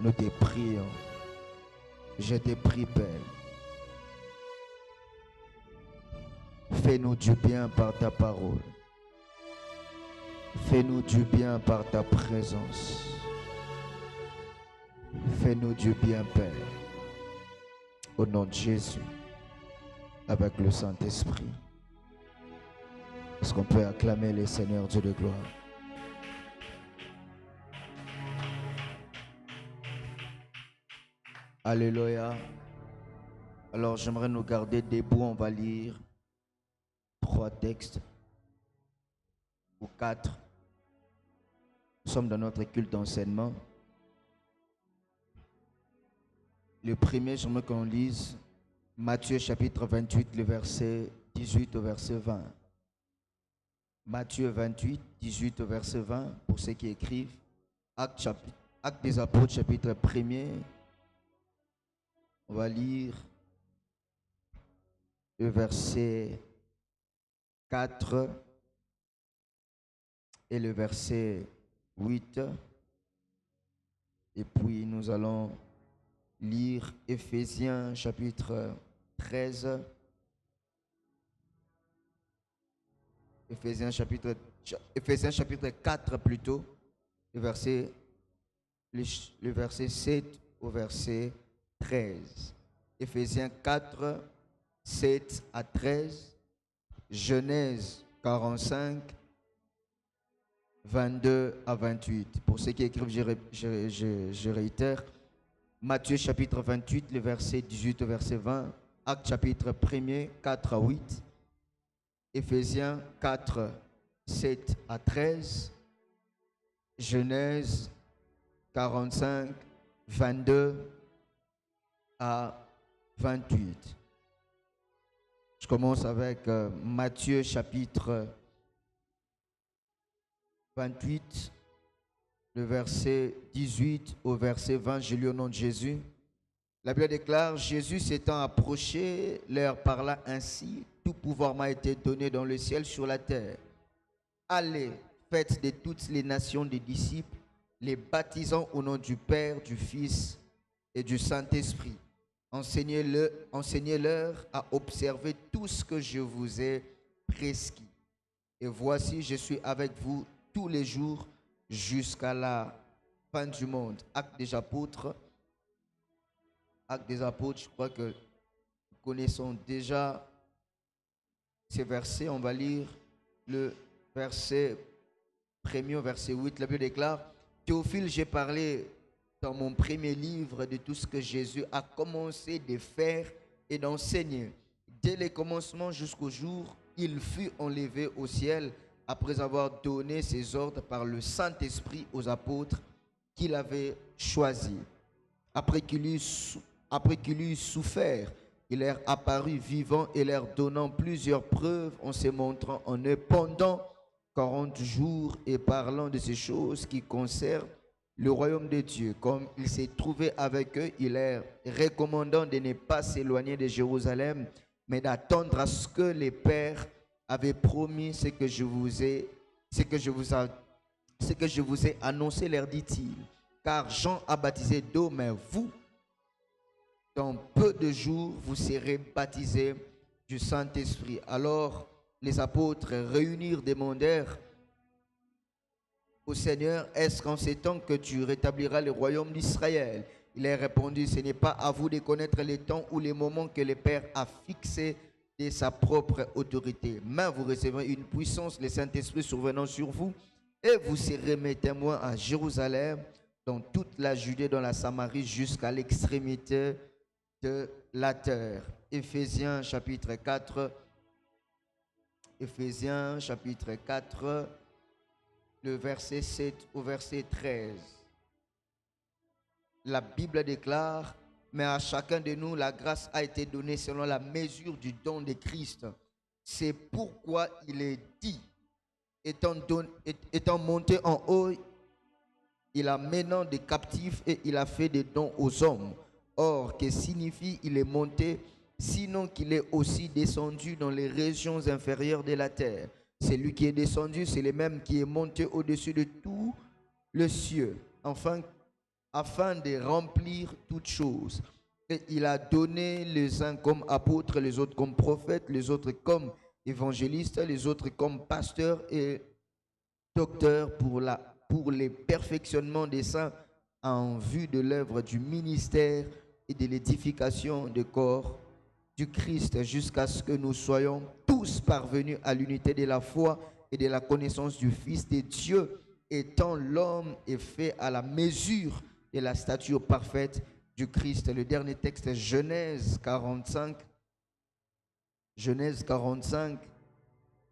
Nous te prions. Je te prie, Père. Fais-nous du bien par ta parole. Fais-nous du bien par ta présence. Fais-nous du bien, Père. Au nom de Jésus. Avec le Saint-Esprit. Est-ce qu'on peut acclamer le Seigneur Dieu de gloire? Alléluia. Alors j'aimerais nous garder debout. On va lire 3 textes ou 4. Nous sommes dans notre culte d'enseignement. Le premier, j'aimerais qu'on lise Matthieu chapitre 28, le verset 18 au verset 20. Matthieu 28, 18 au verset 20, pour ceux qui écrivent. Actes des Apôtres, chapitre 1er. On va lire le verset 4 et le verset 8. Et puis nous allons lire Éphésiens chapitre 13. Éphésiens chapitre 4 plutôt, le verset 7 au verset 13. Éphésiens 4, 7 à 13. Genèse 45, 22 à 28. Pour ceux qui écrivent, je réitère. Matthieu chapitre 28, le verset 18 au verset 20. Actes chapitre 1er, 4 à 8. Éphésiens 4, 7 à 13. Genèse 45, 22 à 28. Je commence avec Matthieu chapitre 28, le verset 18 au verset 20. Je lis au nom de Jésus. La Bible déclare: Jésus s'étant approché, leur parla ainsi: tout pouvoir m'a été donné dans le ciel, sur la terre. Allez, faites de toutes les nations des disciples, les baptisant au nom du Père, du Fils et du Saint-Esprit. Enseignez-leur à observer tout ce que je vous ai prescrit. Et voici, je suis avec vous tous les jours jusqu'à la fin du monde. Actes des Apôtres. Actes des Apôtres, je crois que nous connaissons déjà ces versets. On va lire le verset 1er au verset 8. La Bible déclare: Théophile, j'ai parlé dans mon premier livre de tout ce que Jésus a commencé de faire et d'enseigner. Dès les commencements jusqu'au jour, il fut enlevé au ciel après avoir donné ses ordres par le Saint-Esprit aux apôtres qu'il avait choisis. Après qu'il eut souffert, il leur apparut vivant et leur donnant plusieurs preuves en se montrant en eux pendant 40 jours et parlant de ces choses qui concernent le royaume de Dieu. Comme il s'est trouvé avec eux, il leur recommandant de ne pas s'éloigner de Jérusalem, mais d'attendre à ce que les pères avaient promis ce que je vous ai annoncé, leur dit-il. Car Jean a baptisé d'eau, mais vous, dans peu de jours, vous serez baptisés du Saint-Esprit. Alors les apôtres réunirent demandèrent au Seigneur: est-ce qu'en ces temps que tu rétabliras le royaume d'Israël? Il leur répondit: ce n'est pas à vous de connaître les temps ou les moments que le Père a fixés de sa propre autorité. Mais vous recevrez une puissance, le Saint-Esprit survenant sur vous, et vous serez mes témoins à Jérusalem, dans toute la Judée, dans la Samarie, jusqu'à l'extrémité de la terre. Éphésiens chapitre 4. Éphésiens chapitre 4, le verset 7 au verset 13. La Bible déclare: mais à chacun de nous, la grâce a été donnée selon la mesure du don de Christ. C'est pourquoi il est dit, étant monté en haut, il a menant des captifs et il a fait des dons aux hommes. Or, que signifie il est monté, sinon qu'il est aussi descendu dans les régions inférieures de la terre? Celui qui est descendu, c'est le même qui est monté au-dessus de tout le cieux, afin afin de remplir toutes choses. Et il a donné les uns comme apôtres, les autres comme prophètes, les autres comme évangélistes, les autres comme pasteurs et docteurs pour les perfectionnements des saints en vue de l'œuvre du ministère et de l'édification du corps du Christ, jusqu'à ce que nous soyons tous parvenus à l'unité de la foi et de la connaissance du Fils de Dieu, étant l'homme est fait à la mesure de la stature parfaite du Christ. Le dernier texte est Genèse 45,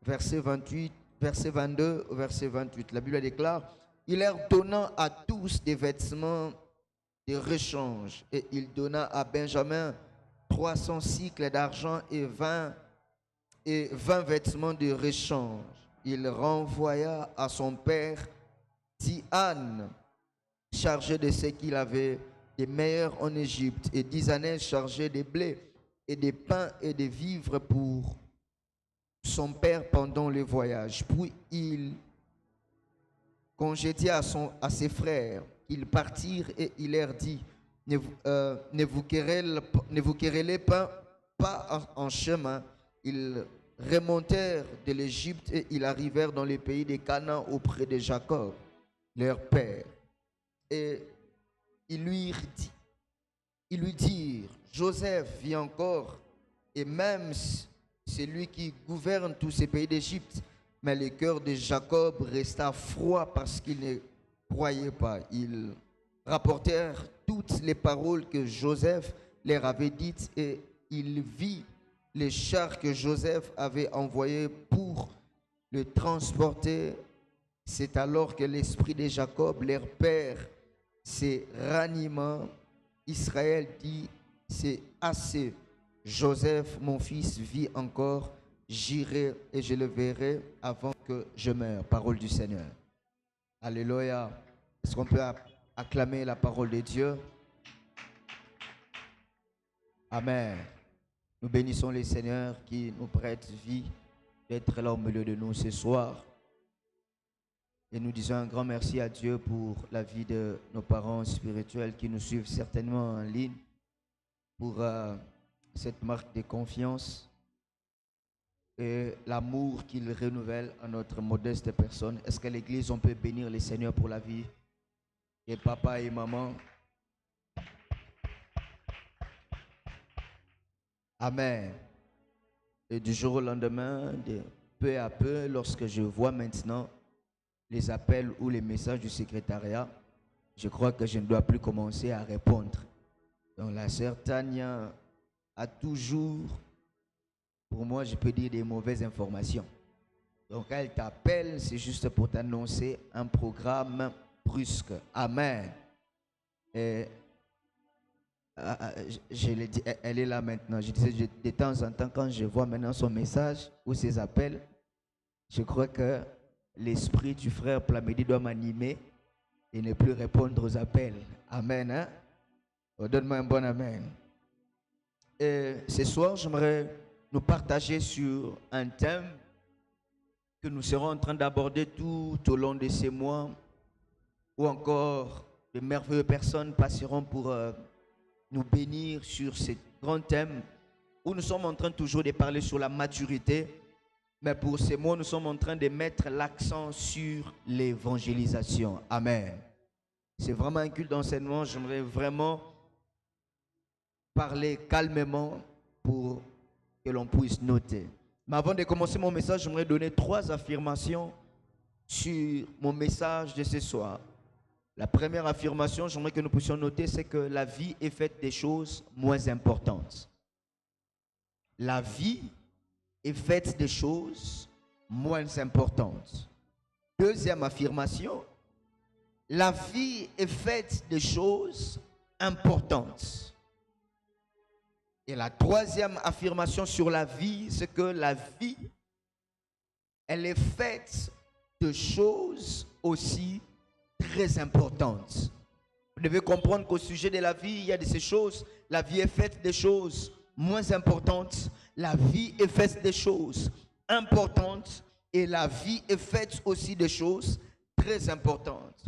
verset 28, verset 22, verset 28. La Bible déclare: il leur donna à tous des vêtements de rechange, et il donna à Benjamin 300 cycles d'argent et 20 vêtements de rechange. Il renvoya à son père Diane, chargé de ce qu'il avait des meilleurs en Égypte, et 10 années chargées de blé et de pain et de vivres pour son père pendant le voyage. Puis il congédia à ses frères qu'ils partirent, et il leur dit: ne vous querellez pas en chemin. Ils remontèrent de l'Égypte et ils arrivèrent dans le pays de Canaan auprès de Jacob, leur père. Et ils lui dirent: Joseph vit encore, et même c'est lui qui gouverne tous ces pays d'Égypte. Mais le cœur de Jacob resta froid parce qu'il ne croyait pas. Ils rapportèrent toutes les paroles que Joseph leur avait dites, et il vit les chars que Joseph avait envoyés pour le transporter. C'est alors que l'esprit de Jacob, leur père, s'est ranima. Israël dit: c'est assez. Joseph, mon fils, vit encore. J'irai et je le verrai avant que je meure. Parole du Seigneur. Alléluia. Est-ce qu'on peut acclamer la parole de Dieu? Amen. Nous bénissons les Seigneurs qui nous prêtent vie d'être là au milieu de nous ce soir. Et nous disons un grand merci à Dieu pour la vie de nos parents spirituels qui nous suivent certainement en ligne, pour cette marque de confiance et l'amour qu'il renouvelle à notre modeste personne. Est-ce que l'Église, on peut bénir le Seigneur pour la vie de papa et maman? Amen. Et du jour au lendemain, de peu à peu, lorsque je vois maintenant les appels ou les messages du secrétariat, je crois que je ne dois plus commencer à répondre. Donc la sœur Tania a toujours, pour moi, je peux dire, des mauvaises informations. Donc elle t'appelle, c'est juste pour t'annoncer un programme brusque. Amen. Et je l'ai dit, elle est là maintenant. Je disais, de temps en temps, quand je vois maintenant son message ou ses appels, je crois que l'esprit du frère Plamedi doit m'animer et ne plus répondre aux appels. Amen. Hein? Oh, donne-moi un bon amen. Et ce soir, j'aimerais nous partager sur un thème que nous serons en train d'aborder tout au long de ces mois, où encore de merveilleuses personnes passeront pour nous bénir sur ce grand thème, où nous sommes en train toujours de parler sur la maturité, mais pour ces mois, nous sommes en train de mettre l'accent sur l'évangélisation. Amen. C'est vraiment un culte d'enseignement. J'aimerais vraiment parler calmement pour que l'on puisse noter. Mais avant de commencer mon message, j'aimerais donner 3 affirmations sur mon message de ce soir. La première affirmation, j'aimerais que nous puissions noter, c'est que la vie est faite des choses moins importantes. La vie est faite des choses moins importantes. Deuxième affirmation, la vie est faite des choses importantes. Et la troisième affirmation sur la vie, c'est que la vie, elle est faite de choses aussi très importantes. Vous devez comprendre qu'au sujet de la vie, il y a de ces choses. La vie est faite des choses moins importantes. La vie est faite des choses importantes. Et la vie est faite aussi des choses très importantes.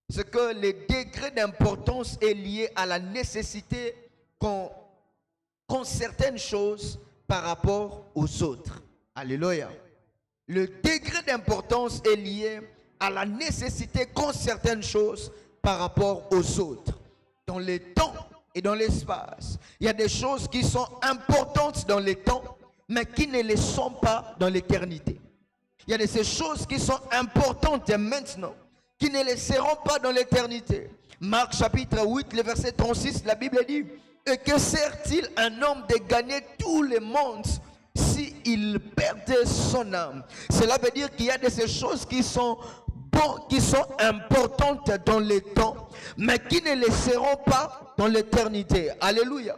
c'est que le degré d'importance est lié à la nécessité qu'ont certaines choses par rapport aux autres. Alléluia. Le degré d'importance est lié à la nécessité qu'ont certaines choses par rapport aux autres. Dans le temps et dans l'espace, il y a des choses qui sont importantes dans le temps, mais qui ne le sont pas dans l'éternité. Il y a de ces choses qui sont importantes maintenant, qui ne le seront pas dans l'éternité. Marc chapitre 8, le verset 36, la Bible dit: et que sert-il un homme de gagner tout le monde s'il perdait son âme? Cela veut dire qu'il y a de ces choses qui sont bonnes, qui sont importantes dans le temps, mais qui ne le seront pas dans l'éternité. Alléluia.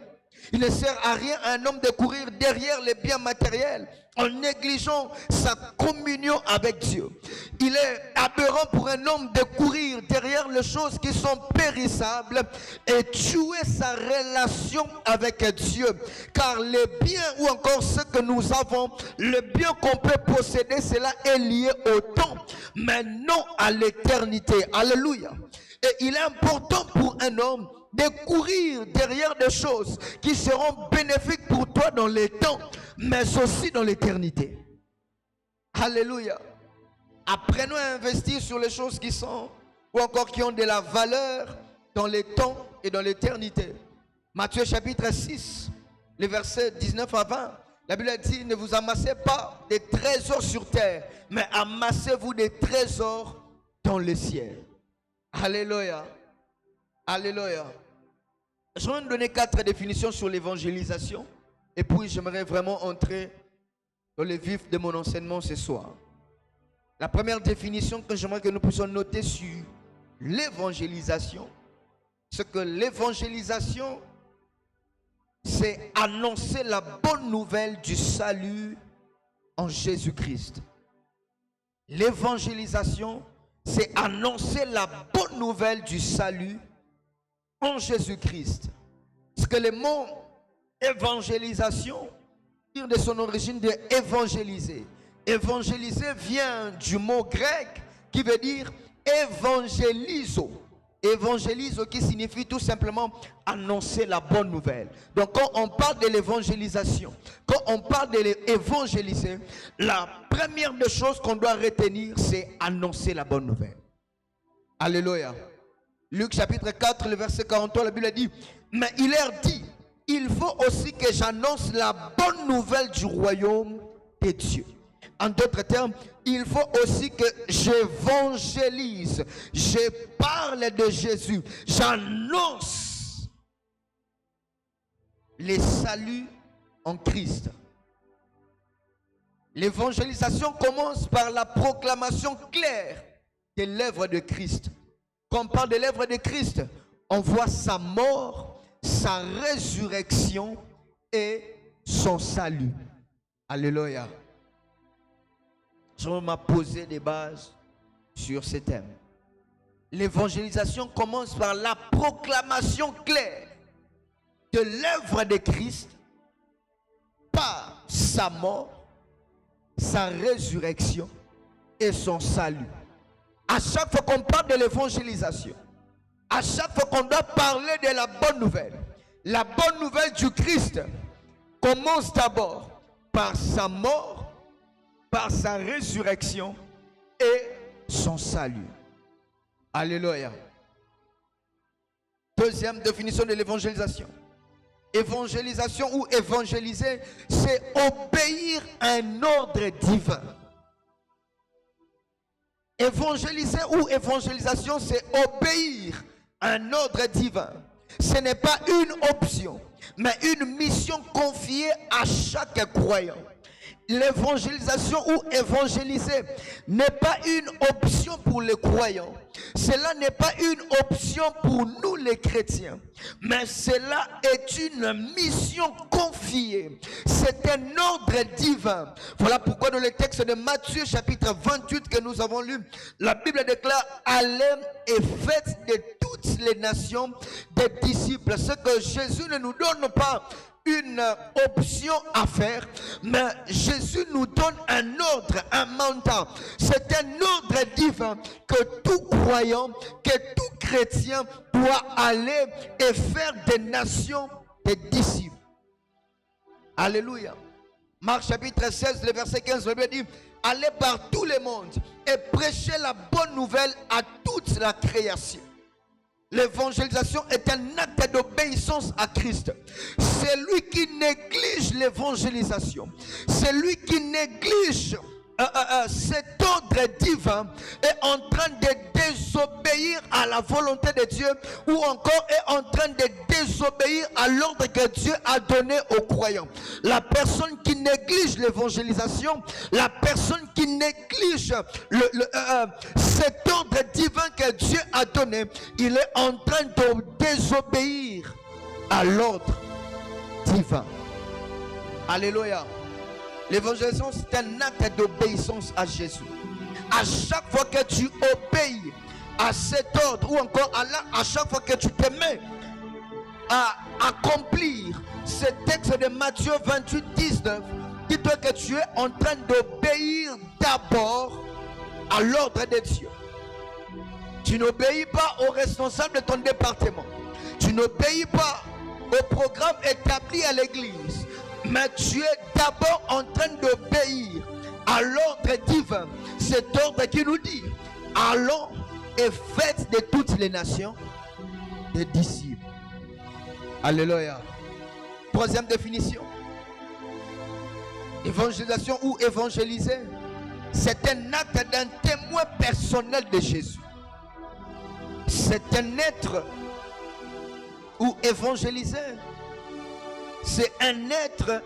Il ne sert à rien à un homme de courir derrière les biens matériels en négligeant sa communion avec Dieu. Il est aberrant pour un homme de courir derrière les choses qui sont périssables et tuer sa relation avec Dieu. Car les biens ou encore ce que nous avons, le bien qu'on peut posséder, cela est lié au temps, mais non à l'éternité. Alléluia. Et il est important pour un homme de courir derrière des choses qui seront bénéfiques pour toi dans les temps, mais aussi dans l'éternité. Alléluia. Apprenons à investir sur les choses qui sont, ou encore qui ont de la valeur dans les temps et dans l'éternité. Matthieu chapitre 6, les versets 19 à 20. La Bible dit: ne vous amassez pas des trésors sur terre, mais amassez-vous des trésors dans le ciel. Alléluia. Alléluia. Je vais vous donner 4 définitions sur l'évangélisation. Et puis j'aimerais vraiment entrer dans le vif de mon enseignement ce soir. La première définition que j'aimerais que nous puissions noter sur l'évangélisation, c'est que l'évangélisation, c'est annoncer la bonne nouvelle du salut en Jésus-Christ. L'évangélisation, c'est annoncer la bonne nouvelle du salut en Jésus-Christ. Parce que le mot évangélisation vient de son origine de évangéliser. Évangéliser vient du mot grec qui veut dire évangéliso. Évangéliso qui signifie tout simplement annoncer la bonne nouvelle. Donc quand on parle de l'évangélisation, quand on parle de l'évangéliser, la première des choses qu'on doit retenir, c'est annoncer la bonne nouvelle. Alléluia. Luc chapitre 4, le verset 43, la Bible dit: mais il leur dit, il faut aussi que j'annonce la bonne nouvelle du royaume de Dieu. En d'autres termes, il faut aussi que j'évangélise, je parle de Jésus, j'annonce les saluts en Christ. L'évangélisation commence par la proclamation claire de l'œuvre de Christ. Quand on parle de l'œuvre de Christ, on voit sa mort, sa résurrection et son salut. Alléluia. Je vais poser des bases sur ce thème. L'évangélisation commence par la proclamation claire de l'œuvre de Christ par sa mort, sa résurrection et son salut. À chaque fois qu'on parle de l'évangélisation, à chaque fois qu'on doit parler de la bonne nouvelle du Christ commence d'abord par sa mort, par sa résurrection et son salut. Alléluia. Deuxième définition de l'évangélisation. Évangélisation ou évangéliser, c'est obéir à un ordre divin. Évangéliser ou évangélisation, c'est obéir à un ordre divin. Ce n'est pas une option, mais une mission confiée à chaque croyant. L'évangélisation ou évangéliser n'est pas une option pour les croyants. Cela n'est pas une option pour nous les chrétiens. Mais cela est une mission confiée. C'est un ordre divin. Voilà pourquoi dans le texte de Matthieu chapitre 28 que nous avons lu, la Bible déclare: allez et faites de toutes les nations des disciples. Ce que Jésus ne nous donne pas une option à faire, mais Jésus nous donne un ordre, un mandat. C'est un ordre divin que tout croyant, que tout chrétien doit aller et faire des nations des disciples. Alléluia. Marc chapitre 16, le verset 15, le Bible dit: allez par tout le monde et prêchez la bonne nouvelle à toute la création. L'évangélisation est un acte d'obéissance à Christ. C'est lui qui néglige l'évangélisation. C'est lui qui néglige cet ordre divin est en train de désobéir à la volonté de Dieu, ou encore est en train de désobéir à l'ordre que Dieu a donné aux croyants. La personne qui néglige l'évangélisation, la personne qui néglige cet ordre divin que Dieu a donné, il est en train de désobéir à l'ordre divin. Alléluia. L'évangélisation, c'est un acte d'obéissance à Jésus. À chaque fois que tu obéis à cet ordre, ou encore à chaque fois que tu te mets à accomplir ce texte de Matthieu 28, 19, dis-toi que tu es en train d'obéir d'abord à l'ordre de Dieu. Tu n'obéis pas au responsable de ton département. Tu n'obéis pas au programme établi à l'église. Mais tu es d'abord en train d'obéir à l'ordre divin. Cet ordre qui nous dit: allons et faites de toutes les nations des disciples. Alléluia. Troisième définition. Évangélisation ou évangéliser, c'est un acte d'un témoin personnel de Jésus. C'est un être ou évangéliser, c'est un être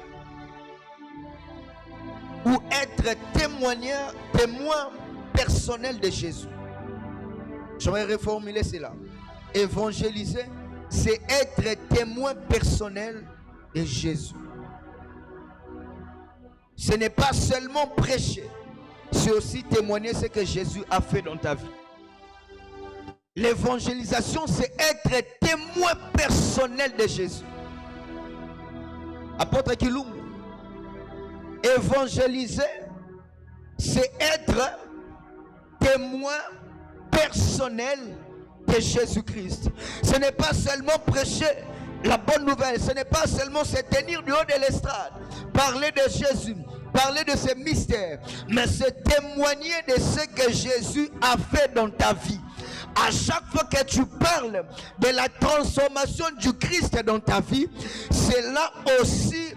ou être témoin personnel de Jésus. J'aimerais reformuler cela. Évangéliser, c'est être témoin personnel de Jésus. Ce n'est pas seulement prêcher, c'est aussi témoigner ce que Jésus a fait dans ta vie. L'évangélisation, c'est être témoin personnel de Jésus. Apôtre Kilungu, évangéliser, c'est être témoin personnel de Jésus-Christ. Ce n'est pas seulement prêcher la bonne nouvelle, ce n'est pas seulement se tenir du haut de l'estrade, parler de Jésus, parler de ses mystères, mais c'est témoigner de ce que Jésus a fait dans ta vie. À chaque fois que tu parles de la transformation du Christ dans ta vie, cela aussi,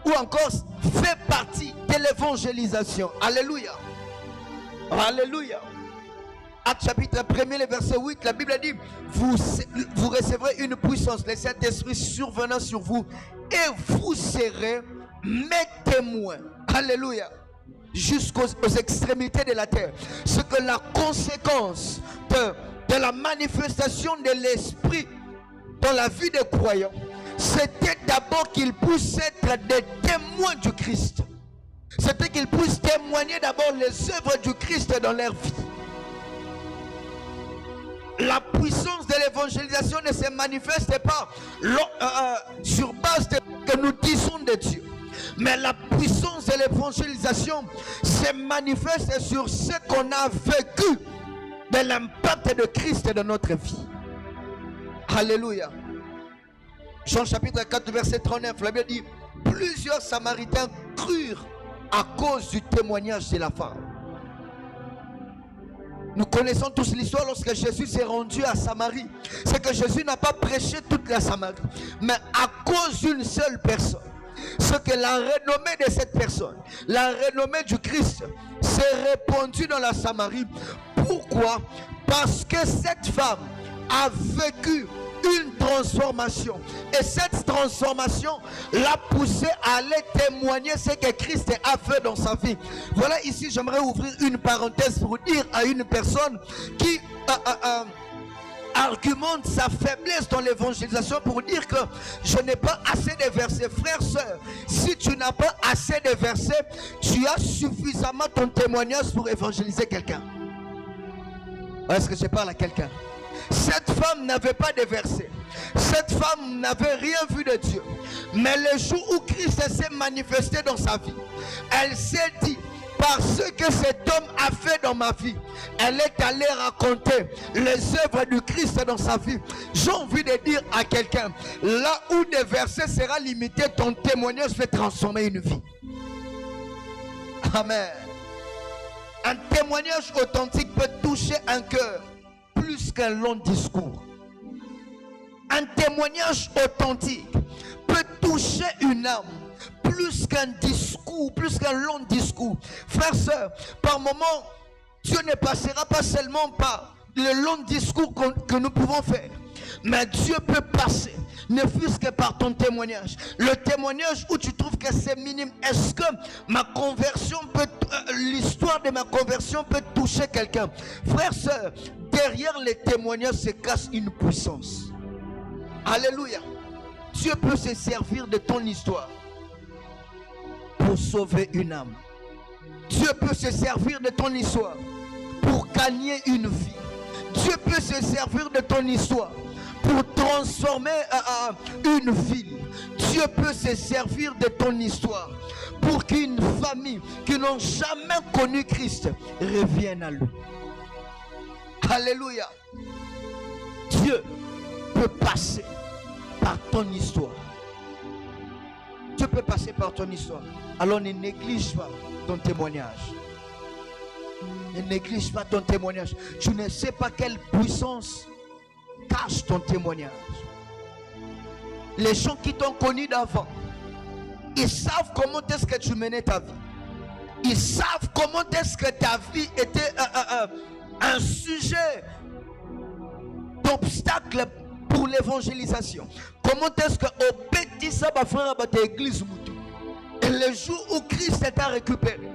ou encore fait partie de l'évangélisation. Alléluia. Alléluia. Acte chapitre 1er, le verset 8, la Bible dit: vous recevrez une puissance, le Saint-Esprit survenant sur vous, et vous serez mes témoins. Alléluia. Jusqu'aux extrémités de la terre. Ce que la conséquence de la manifestation de l'Esprit dans la vie des croyants, c'était d'abord qu'ils puissent être des témoins du Christ. C'était qu'ils puissent témoigner d'abord les œuvres du Christ dans leur vie. La puissance de l'évangélisation ne se manifeste pas sur base de ce que nous disons de Dieu. Mais la puissance de l'évangélisation se manifeste sur ce qu'on a vécu de l'impact de Christ dans notre vie. Alléluia. Jean chapitre 4 verset 39, la Bible dit: plusieurs Samaritains crurent à cause du témoignage de la femme. Nous connaissons tous l'histoire lorsque Jésus s'est rendu à Samarie. C'est que Jésus n'a pas prêché toute la Samarie, mais à cause d'une seule personne. Ce que la renommée de cette personne, la renommée du Christ, s'est répandue dans la Samarie. Pourquoi? Parce que cette femme a vécu une transformation, et cette transformation l'a poussé à aller témoigner ce que Christ a fait dans sa vie. Voilà, ici j'aimerais ouvrir une parenthèse pour dire à une personne qui argumente sa faiblesse dans l'évangélisation, pour dire que je n'ai pas assez de versets. Frère, soeur, si tu n'as pas assez de versets, tu as suffisamment ton témoignage pour évangéliser quelqu'un. Est-ce que je parle à quelqu'un? Cette femme n'avait pas de versets, Cette femme n'avait rien vu de Dieu. Mais le jour où Christ s'est manifesté dans sa vie, elle s'est dit, parce que cet homme a fait dans ma vie, elle est allée raconter les œuvres du Christ dans sa vie. J'ai envie de dire à quelqu'un, là où des versets sera limité, ton témoignage fait transformer une vie. Amen. Un témoignage authentique peut toucher un cœur plus qu'un long discours. Un témoignage authentique peut toucher une âme plus qu'un discours, plus qu'un long discours. Frères, sœurs, par moments, Dieu ne passera pas seulement par le long discours que nous pouvons faire, mais Dieu peut passer, ne fût-ce que par ton témoignage. Le témoignage où tu trouves que c'est minime. Est-ce que ma conversion peut, l'histoire de ma conversion peut toucher quelqu'un? Frères, sœurs, derrière les témoignages se cache une puissance. Alléluia. Dieu peut se servir de ton histoire pour sauver une âme. Dieu peut se servir de ton histoire pour gagner une vie. Dieu peut se servir de ton histoire pour transformer une ville. Dieu peut se servir de ton histoire pour qu'une famille qui n'ont jamais connu Christ revienne à lui. Alléluia. Dieu peut passer par ton histoire. Dieu peut passer par ton histoire. Alors ne néglige pas ton témoignage. Ne néglige pas ton témoignage. Tu ne sais pas quelle puissance cache ton témoignage. Les gens qui t'ont connu d'avant, ils savent comment est-ce que tu menais ta vie. Ils savent comment est-ce que ta vie était un sujet d'obstacle pour l'évangélisation. Comment est-ce que au petit sabbat frère à l'église, et le jour où Christ t'a récupéré,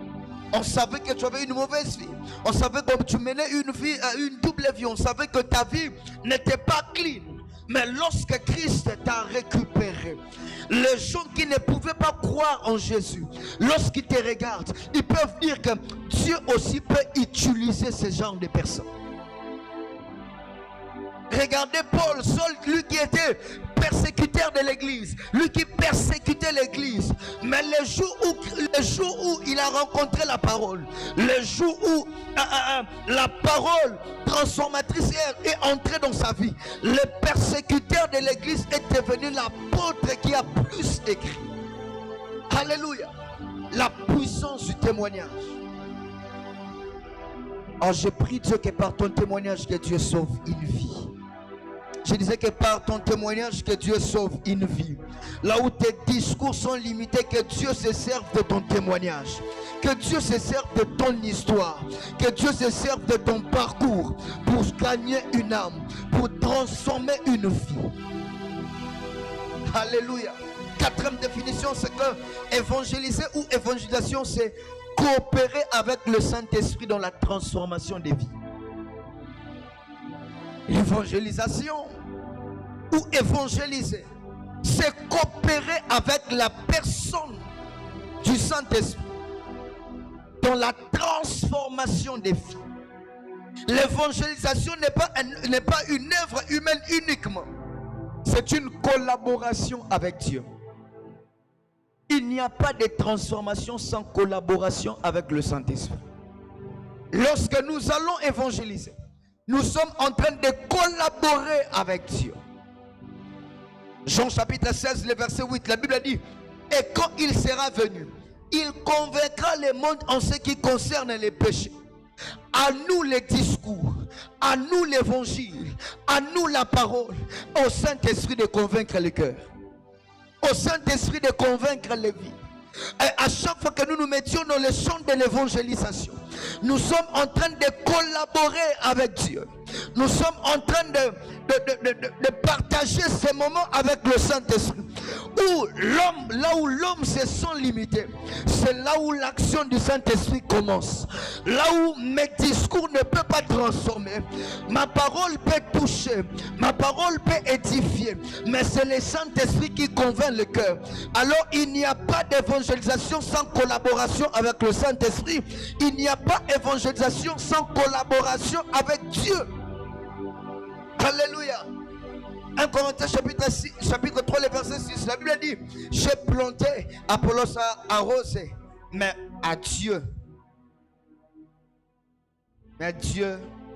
on savait que tu avais une mauvaise vie. On savait que tu menais une vie, une double vie. On savait que ta vie n'était pas clean. Mais lorsque Christ t'a récupéré, les gens qui ne pouvaient pas croire en Jésus, lorsqu'ils te regardent, ils peuvent dire que Dieu aussi peut utiliser ce genre de personnes. Regardez Paul, Saul, lui qui était persécuteur de l'église, lui qui persécutait l'église. Mais le jour où il a rencontré la parole, le jour où la parole transformatrice est entrée dans sa vie, le persécuteur de l'église est devenu l'apôtre qui a plus écrit. Alléluia. La puissance du témoignage. Oh, je prie Dieu que par ton témoignage que Dieu sauve une vie. Je disais que par ton témoignage que Dieu sauve une vie. Là où tes discours sont limités, que Dieu se serve de ton témoignage. Que Dieu se serve de ton histoire. Que Dieu se serve de ton parcours pour gagner une âme, pour transformer une vie. Alléluia. Quatrième définition, c'est que évangéliser ou évangélisation, c'est coopérer avec le Saint-Esprit dans la transformation des vies. L'évangélisation ou évangéliser, c'est coopérer avec la personne du Saint-Esprit dans la transformation des vies. L'évangélisation n'est pas une œuvre humaine uniquement. C'est une collaboration avec Dieu. Il n'y a pas de transformation sans collaboration avec le Saint-Esprit. Lorsque nous allons évangéliser, nous sommes en train de collaborer avec Dieu. Jean chapitre 16, le verset 8, la Bible dit: et quand il sera venu, il convaincra le monde en ce qui concerne les péchés. À nous les discours, à nous l'évangile, à nous la parole, au Saint-Esprit de convaincre les cœurs, au Saint-Esprit de convaincre les vies. Et à chaque fois que nous nous mettions dans le champ de l'évangélisation, nous sommes en train de collaborer avec Dieu. Nous sommes en train de partager ces moments avec le Saint-Esprit. Là où l'homme se sent limité, c'est là où l'action du Saint-Esprit commence. Là où mes discours ne peuvent pas transformer, ma parole peut toucher, ma parole peut édifier, mais c'est le Saint-Esprit qui convainc le cœur. Alors il n'y a pas d'évangélisation sans collaboration avec le Saint-Esprit. Il n'y a pas d'évangélisation sans collaboration avec Dieu. Alléluia. 1 Corinthiens chapitre 3, le verset 6, la Bible dit, j'ai planté, Apollos a arrosé, mais à Dieu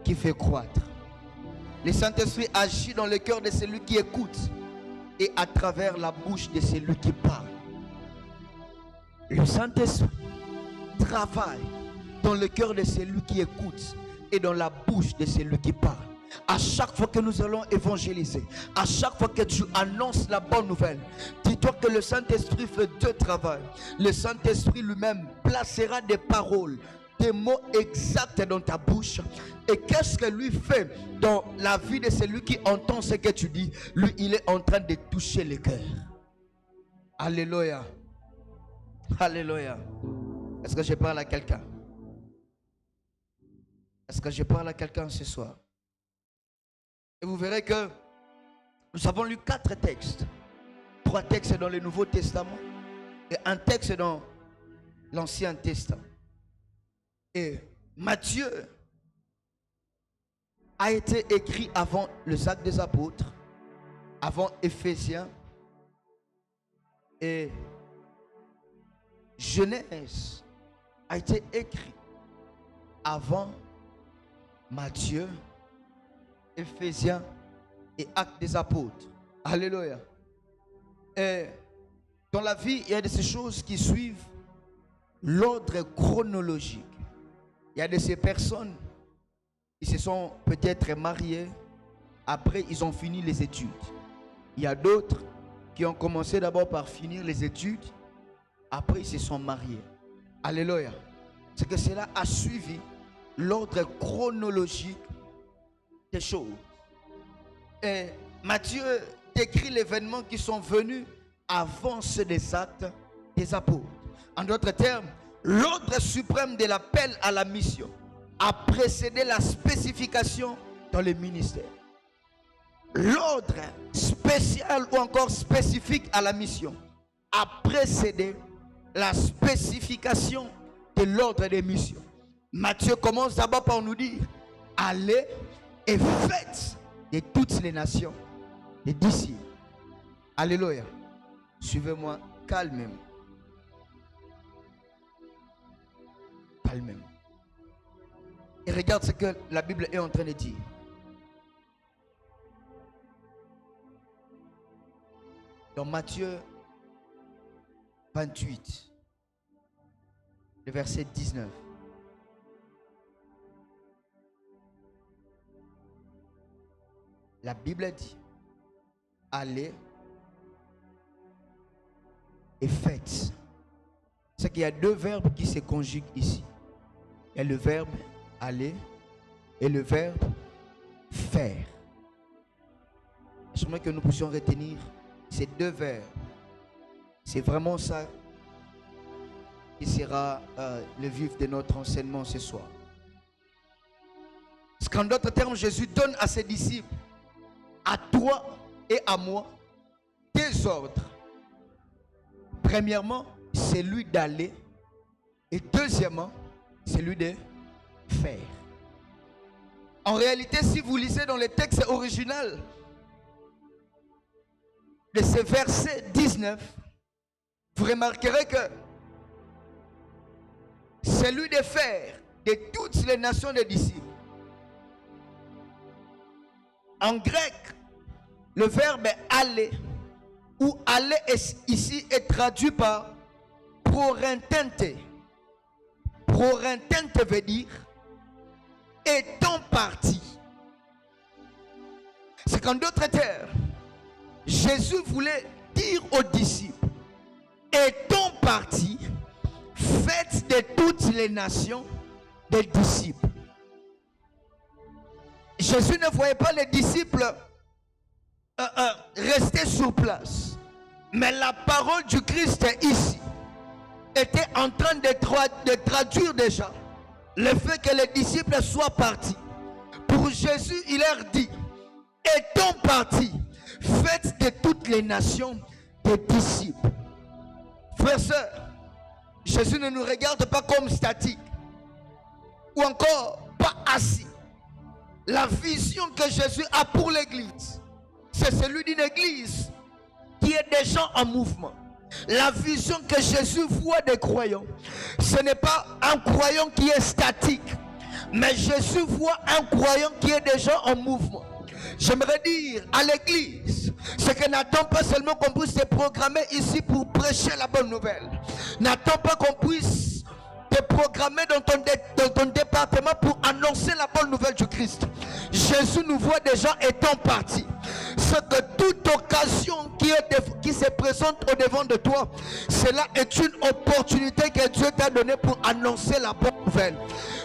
qui fait croître. Le Saint-Esprit agit dans le cœur de celui qui écoute et à travers la bouche de celui qui parle. Le Saint-Esprit travaille dans le cœur de celui qui écoute et dans la bouche de celui qui parle. À chaque fois que nous allons évangéliser, à chaque fois que tu annonces la bonne nouvelle, dis-toi que le Saint-Esprit fait deux travaux. Le Saint-Esprit lui-même placera des paroles, des mots exacts dans ta bouche. Et qu'est-ce que lui fait dans la vie de celui qui entend ce que tu dis? Lui, il est en train de toucher le cœur. Alléluia. Alléluia. Est-ce que je parle à quelqu'un? Est-ce que je parle à quelqu'un ce soir? Et vous verrez que nous avons lu 4 textes. 3 textes dans le Nouveau Testament et un texte dans l'Ancien Testament. Et Matthieu a été écrit avant les Actes des Apôtres, avant Éphésiens, et Genèse a été écrit avant Matthieu, Éphésiens et Actes des Apôtres. Alléluia. Et dans la vie, il y a de ces choses qui suivent l'ordre chronologique. Il y a de ces personnes qui se sont peut-être mariées, après ils ont fini les études. Il y a d'autres qui ont commencé d'abord par finir les études, après ils se sont mariés. Alléluia. C'est que cela a suivi l'ordre chronologique des choses. Et Matthieu décrit les événements qui sont venus avant ceux des Actes des Apôtres. En d'autres termes, l'ordre suprême de l'appel à la mission a précédé la spécification dans le ministère. L'ordre spécial ou encore spécifique à la mission a précédé la spécification de l'ordre des missions. Matthieu commence d'abord par nous dire: allez et faites de toutes les nations des disciples. Alléluia. Suivez-moi calmement. Calmement. Et regarde ce que la Bible est en train de dire. Dans Matthieu 28, le verset 19. La Bible dit: allez et faites. C'est qu'il y a 2 verbes qui se conjuguent ici. Il y a le verbe aller et le verbe faire. J'aimerais que nous puissions retenir ces 2 verbes. C'est vraiment ça qui sera le vif de notre enseignement ce soir. Parce qu'en d'autres termes, Jésus donne à ses disciples, à toi et à moi, 2 ordres. Premièrement, c'est lui d'aller, et deuxièmement, c'est lui de faire. En réalité, si vous lisez dans le texte original de ce verset 19, vous remarquerez que c'est lui de faire de toutes les nations des disciples. En grec, le verbe aller ou aller ici est traduit par prorentente. Prorentente veut dire étant parti. C'est qu'en d'autres termes, Jésus voulait dire aux disciples: étant parti, faites de toutes les nations des disciples. Jésus ne voyait pas les disciples rester sur place. Mais la parole du Christ ici était en train de traduire déjà le fait que les disciples soient partis. Pour Jésus, il leur dit: étant partis, faites de toutes les nations des disciples. Frères et sœurs, Jésus ne nous regarde pas comme statiques ou encore pas assis. La vision que Jésus a pour l'église, c'est celui d'une église qui est déjà en mouvement. La vision que Jésus voit des croyants, ce n'est pas un croyant qui est statique, mais Jésus voit un croyant qui est déjà en mouvement. J'aimerais dire à l'église, c'est que n'attends pas seulement qu'on puisse se programmer ici pour prêcher la bonne nouvelle. N'attends pas qu'on puisse te programmer dans ton département pour annoncer la bonne nouvelle du Christ. Jésus nous voit déjà étant parti. C'est que toute occasion qui se présente au devant de toi, cela est une opportunité que Dieu t'a donnée pour annoncer la bonne nouvelle.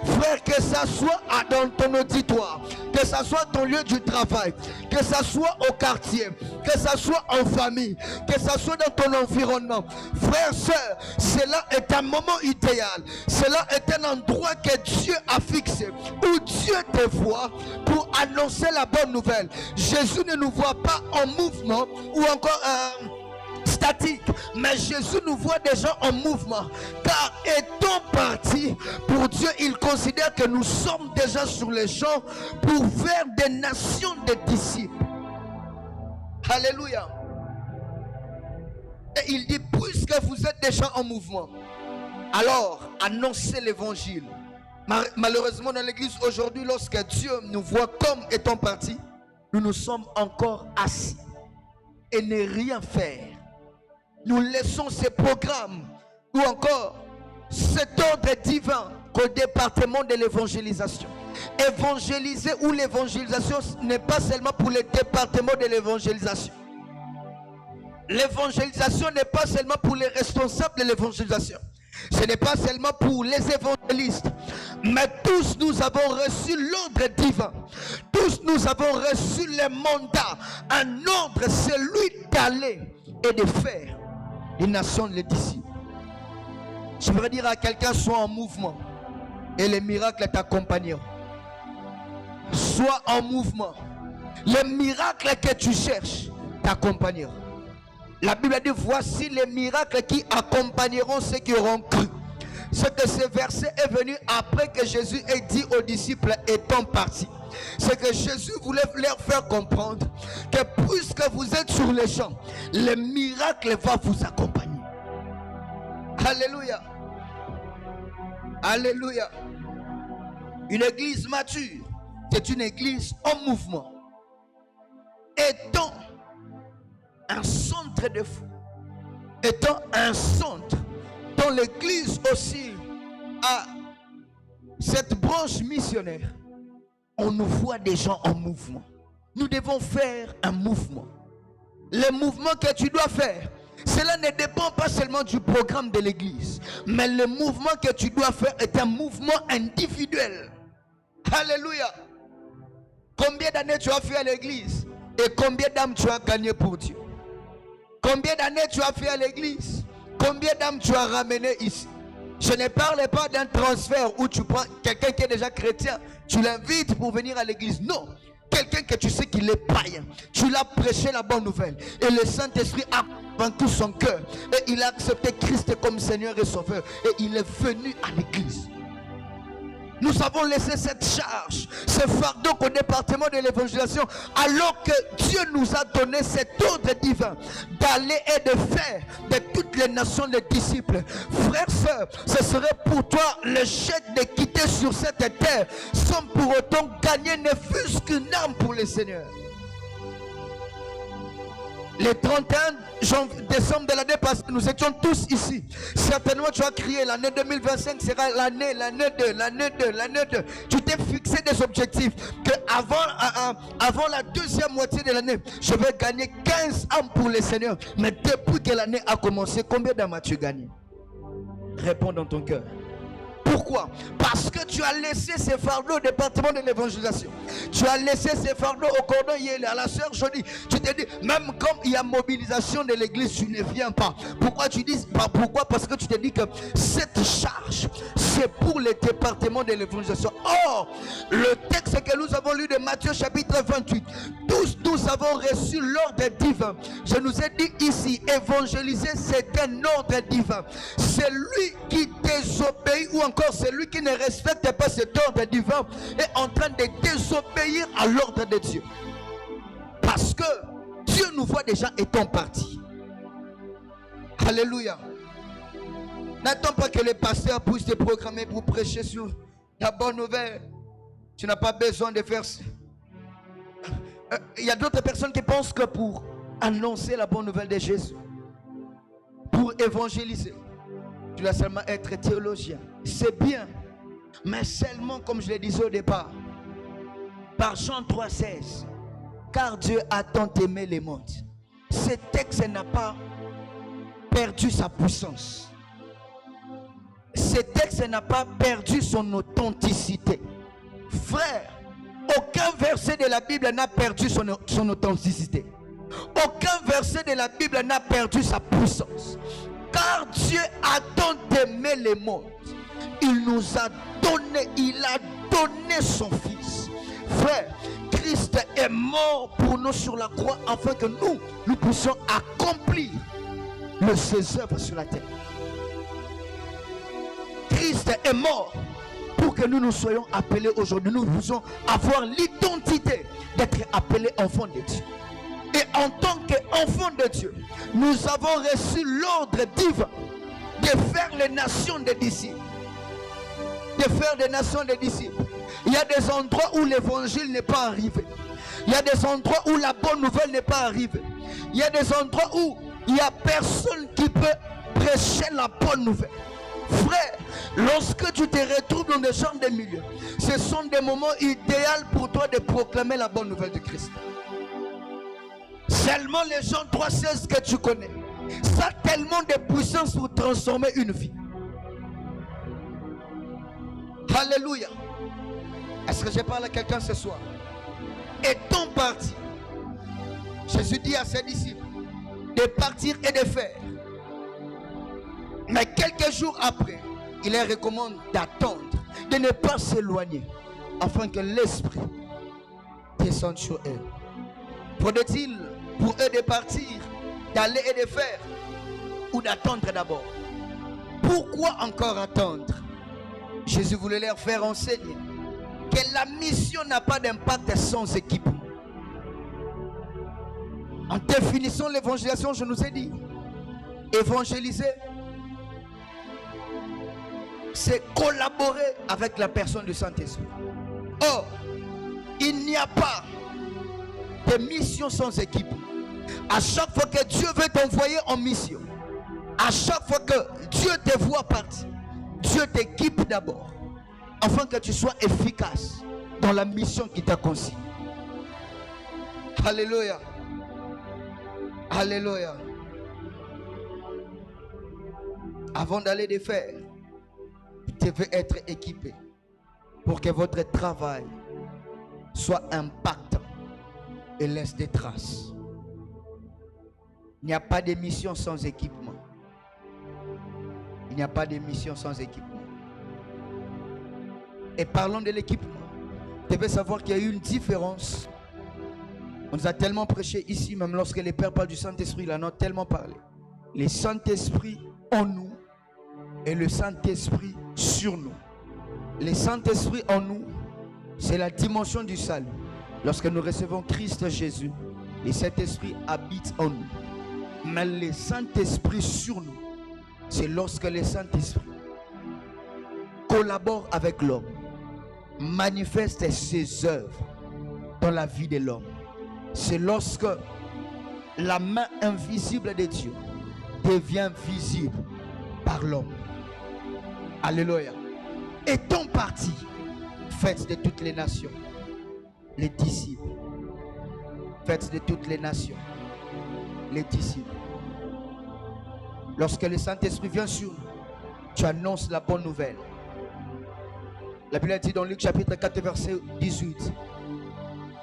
Frère, que ça soit dans ton auditoire, que ça soit ton lieu du travail, que ça soit au quartier, que ça soit en famille, que ça soit dans ton environnement. Frère, sœur, cela est un moment idéal. Cela est un endroit que Dieu a fixé, où Dieu te voit pour annoncer la bonne nouvelle. Jésus ne nous voit pas en mouvement ou encore statique, mais Jésus nous voit déjà en mouvement, car étant parti pour Dieu, il considère que nous sommes déjà sur les champs pour faire des nations des disciples. Alléluia. Et il dit, puisque vous êtes déjà en mouvement, alors annoncez l'évangile. Malheureusement dans l'église aujourd'hui, lorsque Dieu nous voit comme étant partis, nous sommes encore assis et ne rien faire. Nous laissons ces programmes ou encore cet ordre divin qu'au département de l'évangélisation. Évangéliser ou l'évangélisation n'est pas seulement pour le département de l'évangélisation. L'évangélisation n'est pas seulement pour les responsables de l'évangélisation. Ce n'est pas seulement pour les évangélistes. Mais tous nous avons reçu l'ordre divin. Tous nous avons reçu le mandat. Un ordre, celui d'aller et de faire les nations les disciples. Je voudrais dire à quelqu'un, sois en mouvement et les miracles t'accompagneront. Sois en mouvement. Les miracles que tu cherches t'accompagneront. La Bible dit, voici les miracles qui accompagneront ceux qui auront cru. C'est que ce verset est venu après que Jésus ait dit aux disciples étant partis. C'est que Jésus voulait leur faire comprendre que puisque vous êtes sur les champs, le miracle va vous accompagner. Alléluia. Alléluia. Une église mature, c'est une église en mouvement. Étant un centre de foi, étant un centre dont l'église aussi a cette branche missionnaire, on nous voit des gens en mouvement. Nous devons faire un mouvement. Le mouvement que tu dois faire, cela ne dépend pas seulement du programme de l'église, mais le mouvement que tu dois faire est un mouvement individuel. Alléluia. Combien d'années tu as fait à l'église et combien d'âmes tu as gagné pour Dieu? Combien d'années tu as fait à l'église? Combien d'âmes tu as ramené ici? Je ne parle pas d'un transfert où tu prends quelqu'un qui est déjà chrétien, tu l'invites pour venir à l'église. Non, quelqu'un que tu sais qu'il est païen, tu l'as prêché la bonne nouvelle et le Saint-Esprit a vaincu son cœur et il a accepté Christ comme Seigneur et Sauveur et il est venu à l'église. Nous avons laissé cette charge, ce fardeau au département de l'évangélisation, alors que Dieu nous a donné cet ordre divin d'aller et de faire de toutes les nations les disciples. Frères, sœurs, ce serait pour toi le chèque de quitter sur cette terre sans pour autant gagner ne fût-ce qu'une âme pour le Seigneur. Le 31 décembre de l'année passée, nous étions tous ici. Certainement, tu as crié, l'année 2025 sera l'année 2. Tu t'es fixé des objectifs que avant la deuxième moitié de l'année, je vais gagner 15 âmes pour le Seigneur. Mais depuis que l'année a commencé, combien d'âmes as-tu gagné? Réponds dans ton cœur. Pourquoi? Parce que tu as laissé ces fardeaux au département de l'évangélisation. Tu as laissé ces fardeaux au cordon hier, à la sœur Jolie. Tu t'es dit, même comme il y a mobilisation de l'église, tu ne viens pas. Pourquoi tu dis pas? Pourquoi? Parce que tu te dis que cette charge, c'est pour le département de l'évangélisation. Or, le texte que nous avons lu de Matthieu chapitre 28, tous nous avons reçu l'ordre divin. Je nous ai dit ici, évangéliser, c'est un ordre divin. Celui qui désobéit ou encore celui qui ne respecte pas cet ordre divin est en train de désobéir à l'ordre de Dieu. Parce que Dieu nous voit déjà étant partis. Alléluia. N'attends pas que les pasteurs puissent te programmer pour prêcher sur la bonne nouvelle. Tu n'as pas besoin de faire ça. Il y a d'autres personnes qui pensent que pour annoncer la bonne nouvelle de Jésus, pour évangéliser, tu dois seulement être théologien. C'est bien, mais seulement, comme je le disais au départ, par Jean 3,16, car Dieu a tant aimé les mondes. Ce texte n'a pas perdu sa puissance. Ce texte n'a pas perdu son authenticité. Frère, aucun verset de la Bible n'a perdu son authenticité. Aucun verset de la Bible n'a perdu sa puissance. Car Dieu a tant aimé les mondes. Il nous a donné, il a donné son Fils. Frère, Christ est mort pour nous sur la croix afin que nous puissions accomplir ses œuvres sur la terre. Christ est mort pour que nous soyons appelés aujourd'hui. Nous puissions avoir l'identité d'être appelés enfants de Dieu. Et en tant qu'enfants de Dieu, nous avons reçu l'ordre divin de faire les nations des disciples. De faire des nations des disciples. Il y a des endroits où l'évangile n'est pas arrivé. Il y a des endroits où la bonne nouvelle n'est pas arrivée. Il y a des endroits où il n'y a personne qui peut prêcher la bonne nouvelle. Frère, lorsque tu te retrouves dans des genres de milieux, ce sont des moments idéaux pour toi de proclamer la bonne nouvelle de Christ. Seulement les Jean 3,16 que tu connais, ça a tellement de puissance pour transformer une vie. Alléluia. Est-ce que je parle à quelqu'un ce soir? Étant parti, Jésus dit à ses disciples de partir et de faire. Mais quelques jours après, il leur recommande d'attendre, de ne pas s'éloigner, afin que l'Esprit descende sur eux. Faudrait-il pour eux de partir, d'aller et de faire, ou d'attendre d'abord? Pourquoi encore attendre? Jésus voulait leur faire enseigner que la mission n'a pas d'impact sans équipement. En définissant l'évangélisation, je nous ai dit, évangéliser, c'est collaborer avec la personne du Saint-Esprit. Or, il n'y a pas de mission sans équipement. À chaque fois que Dieu veut t'envoyer en mission, à chaque fois que Dieu te voit partir, Dieu t'équipe d'abord, afin que tu sois efficace dans la mission qui t'a consigne. Alléluia. Alléluia. Avant d'aller de faire, tu devez être équipé pour que votre travail soit impactant et laisse des traces. Il n'y a pas de mission sans équipement. Il n'y a pas de mission sans équipement. Et parlons de l'équipement. Tu devez savoir qu'il y a eu une différence. On nous a tellement prêché ici, même lorsque les pères parlent du Saint-Esprit, il en a tellement parlé. Le Saint-Esprit en nous et le Saint-Esprit sur nous. Le Saint-Esprit en nous, c'est la dimension du salut. Lorsque nous recevons Christ Jésus, le Saint-Esprit habite en nous. Mais le Saint-Esprit sur nous, c'est lorsque le Saint-Esprit collabore avec l'homme, manifeste ses œuvres dans la vie de l'homme. C'est lorsque la main invisible de Dieu devient visible par l'homme. Alléluia. Étant partis, faites de toutes les nations les disciples. Faites de toutes les nations les disciples. Lorsque le Saint-Esprit vient sur nous, tu annonces la bonne nouvelle. La Bible dit dans Luc chapitre 4 verset 18,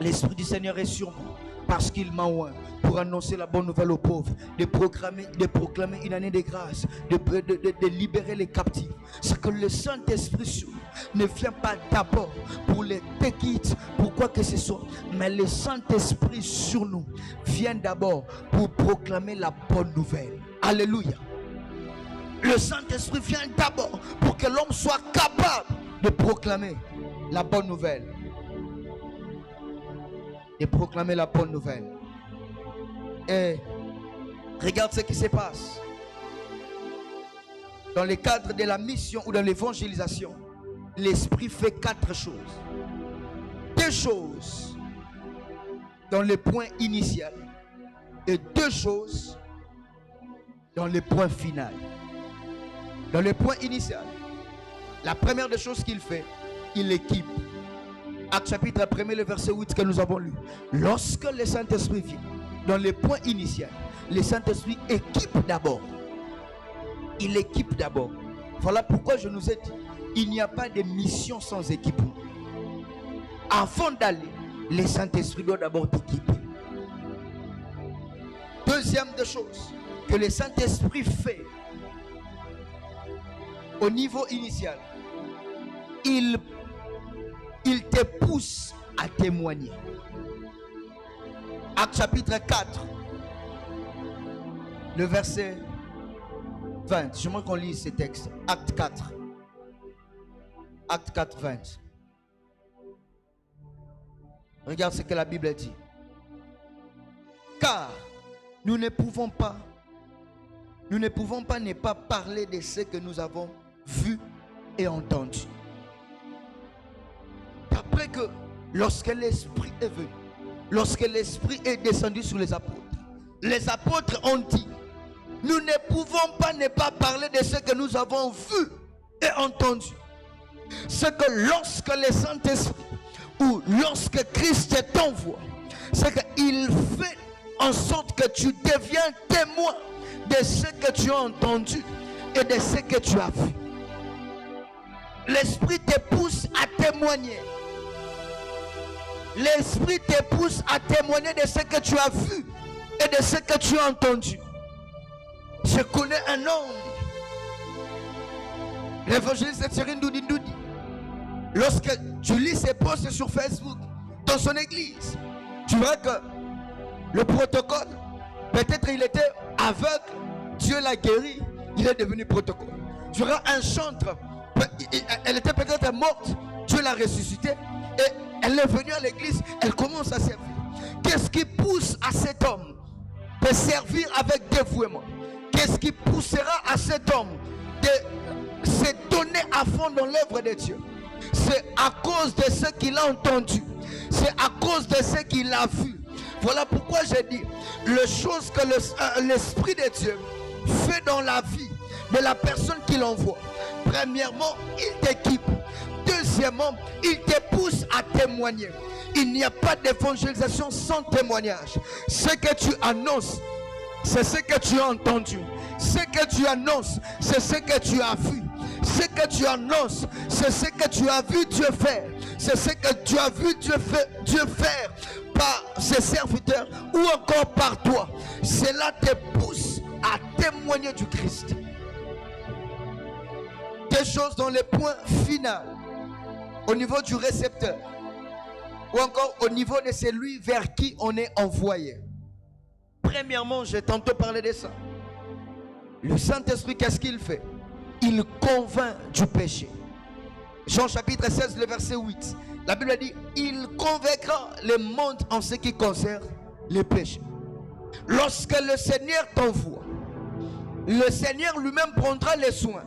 l'Esprit du Seigneur est sur moi parce qu'il m'a oint pour annoncer la bonne nouvelle aux pauvres, de proclamer une année de grâce, de libérer les captifs. C'est que le Saint-Esprit sur nous ne vient pas d'abord pour les péquites, pour quoi que ce soit, mais le Saint-Esprit sur nous vient d'abord pour proclamer la bonne nouvelle. Alléluia. Le Saint-Esprit vient d'abord pour que l'homme soit capable de proclamer la bonne nouvelle. De proclamer la bonne nouvelle. Et regarde ce qui se passe. Dans le cadre de la mission ou dans l'évangélisation, l'Esprit fait 4 choses. 2 choses dans le point initial et 2 choses dans le point final. Dans le point initial, la première des choses qu'il fait, il équipe. Acte chapitre 1, le verset 8 que nous avons lu. Lorsque le Saint-Esprit vient, dans le point initial, le Saint-Esprit équipe d'abord. Il équipe d'abord. Voilà pourquoi je nous ai dit, il n'y a pas de mission sans équipement. Avant d'aller, le Saint-Esprit doit d'abord t'équiper. Deuxième des choses que le Saint-Esprit fait au niveau initial, il te pousse à témoigner. Acte chapitre 4, le verset 20. J'aimerais qu'on lise ces textes. Acte 4. Acte 4, 20. Regarde ce que la Bible dit. Car nous ne pouvons pas ne pas parler de ce que nous avons vu et entendu. Après que lorsque l'Esprit est venu, lorsque l'Esprit est descendu sur les apôtres ont dit, nous ne pouvons pas ne pas parler de ce que nous avons vu et entendu. C'est que lorsque le Saint-Esprit ou lorsque Christ t'envoie, c'est qu'il fait en sorte que tu deviens témoin de ce que tu as entendu et de ce que tu as vu. L'Esprit te pousse à témoigner. L'Esprit te pousse à témoigner de ce que tu as vu et de ce que tu as entendu. Je connais un homme, l'évangéliste Thierry Ndoudi. Lorsque tu lis ses posts sur Facebook, dans son église, tu vois que le protocole, peut-être il était aveugle, Dieu l'a guéri, il est devenu protocole. Tu vois un chantre, elle était peut-être morte, Dieu l'a ressuscité et elle est venue à l'église, elle commence à servir. Qu'est-ce qui pousse à cet homme de servir avec dévouement? Qu'est-ce qui poussera à cet homme de se donner à fond dans l'œuvre de Dieu? C'est à cause de ce qu'il a entendu. C'est à cause de ce qu'il a vu. Voilà pourquoi j'ai dit, les choses que l'Esprit de Dieu fait dans la vie de la personne qu'il envoie. Premièrement, il t'équipe. Deuxièmement, il te pousse à témoigner. Il n'y a pas d'évangélisation sans témoignage. Ce que tu annonces, c'est ce que tu as entendu. Ce que tu annonces, c'est ce que tu as vu. Ce que tu annonces, c'est ce que tu as vu Dieu faire. C'est ce que tu as vu Dieu faire par ses serviteurs ou encore par toi. Cela te pousse à témoigner du Christ. Des choses dans le point final, au niveau du récepteur, ou encore au niveau de celui vers qui on est envoyé. Premièrement, j'ai tantôt parlé de ça. Le Saint-Esprit, qu'est-ce qu'il fait? Il convainc du péché. Jean chapitre 16, le verset 8. La Bible dit, il convaincra le monde en ce qui concerne le péché. Lorsque le Seigneur t'envoie, le Seigneur lui-même prendra les soins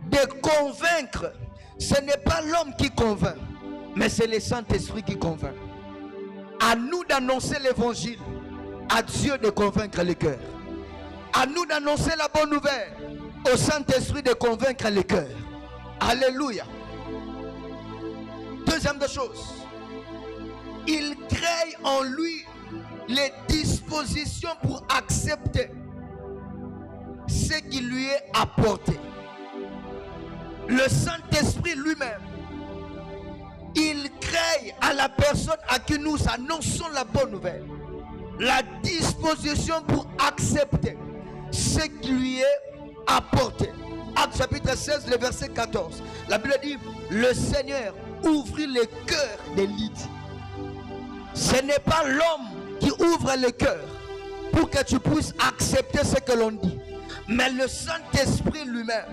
de convaincre. Ce n'est pas l'homme qui convainc, mais c'est le Saint-Esprit qui convainc. À nous d'annoncer l'évangile, à Dieu de convaincre le cœur. À nous d'annoncer la bonne nouvelle, au Saint-Esprit de convaincre le cœur. Alléluia. Deuxième des choses, il crée en lui les dispositions pour accepter ce qui lui est apporté. Le Saint-Esprit lui-même, il crée à la personne à qui nous annonçons la bonne nouvelle la disposition pour accepter ce qui lui est apporté. Acte chapitre 16, le verset 14. La Bible dit, le Seigneur ouvrit le cœur de Lydie. Ce n'est pas l'homme qui ouvre le cœur pour que tu puisses accepter ce que l'on dit, mais le Saint-Esprit lui-même